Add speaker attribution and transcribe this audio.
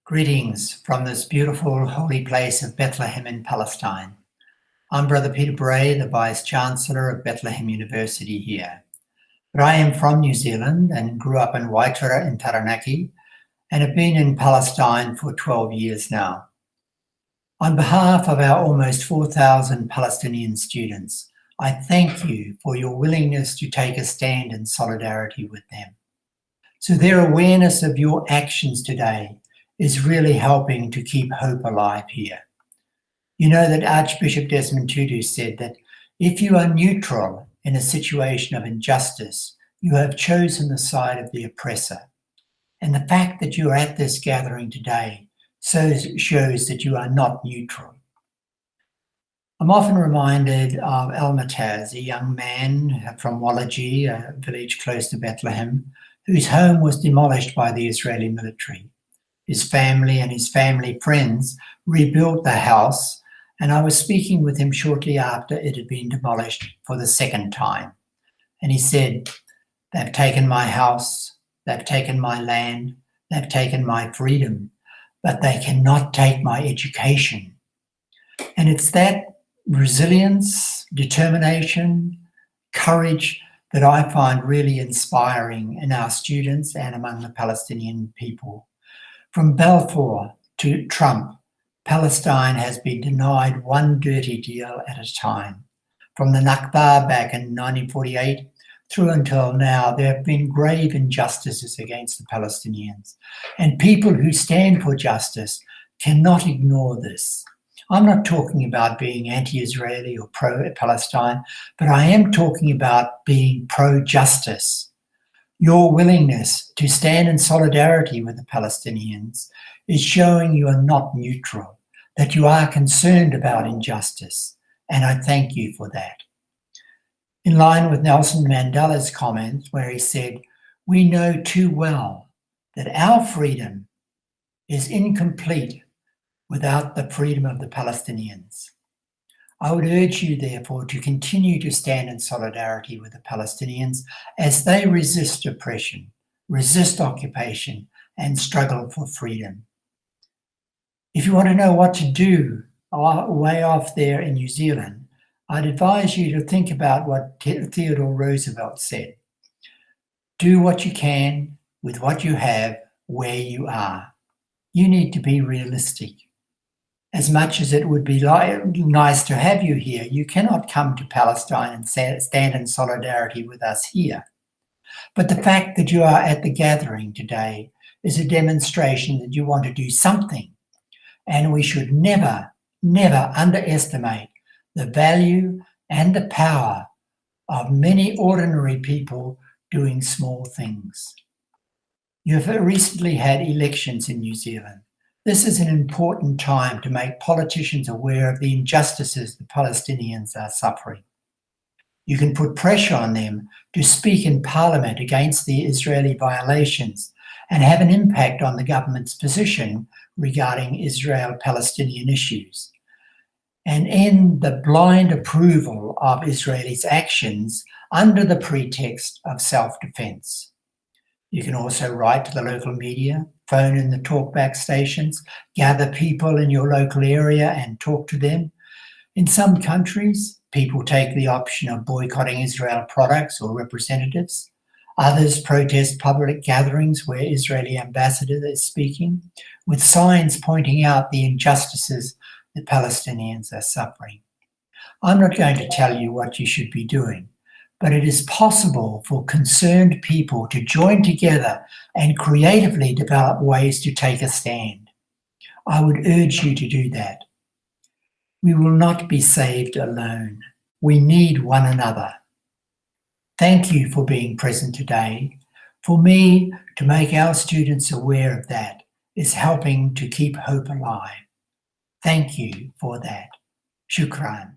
Speaker 1: Greetings from this beautiful holy place of Bethlehem in Palestine. I'm Brother Peter Bray, the Vice Chancellor of Bethlehem University here. But I am from New Zealand and grew up in Waitara in Taranaki and have been in Palestine for 12 years now. On behalf of our almost 4,000 Palestinian students, I thank you for your willingness to take a stand in solidarity with them. So their awareness of your actions today is really helping to keep hope alive here. You know that Archbishop Desmond Tutu said that if you are neutral in a situation of injustice, you have chosen the side of the oppressor. And the fact that you are at this gathering today shows that you are not neutral. I'm often reminded of Almataz, a young man from Wallachie, a village close to Bethlehem, whose home was demolished by the Israeli military. His family and his family friends rebuilt the house, and I was speaking with him shortly after it had been demolished for the second time. And he said, "They've taken my house, they've taken my land, they've taken my freedom, but they cannot take my education." And it's that resilience, determination, courage that I find really inspiring in our students and among the Palestinian people. From Balfour to Trump, Palestine has been denied one dirty deal at a time. From the Nakba back in 1948 through until now, there have been grave injustices against the Palestinians. And people who stand for justice cannot ignore this. I'm not talking about being anti-Israeli or pro-Palestine, but I am talking about being pro-justice. Your willingness to stand in solidarity with the Palestinians is showing you are not neutral, that you are concerned about injustice, and I thank you for that. In line with Nelson Mandela's comments where he said, "We know too well that our freedom is incomplete without the freedom of the Palestinians." I would urge you, therefore, to continue to stand in solidarity with the Palestinians as they resist oppression, resist occupation, and struggle for freedom. If you want to know what to do way off there in New Zealand, I'd advise you to think about what Theodore Roosevelt said. Do what you can with what you have where you are. You need to be realistic. As much as it would be nice to have you here, you cannot come to Palestine and stand in solidarity with us here. But the fact that you are at the gathering today is a demonstration that you want to do something. And we should never, never underestimate the value and the power of many ordinary people doing small things. You've recently had elections in New Zealand. This is an important time to make politicians aware of the injustices the Palestinians are suffering. You can put pressure on them to speak in Parliament against the Israeli violations and have an impact on the government's position regarding Israel-Palestinian issues, and end the blind approval of Israelis' actions under the pretext of self-defense. You can also write to the local media, phone in the talkback stations, gather people in your local area and talk to them. In some countries, people take the option of boycotting Israel products or representatives. Others protest public gatherings where Israeli ambassador is speaking, with signs pointing out the injustices that Palestinians are suffering. I'm not going to tell you what you should be doing, but it is possible for concerned people to join together and creatively develop ways to take a stand. I would urge you to do that. We will not be saved alone. We need one another. Thank you for being present today. For me, to make our students aware of that is helping to keep hope alive. Thank you for that. Shukran.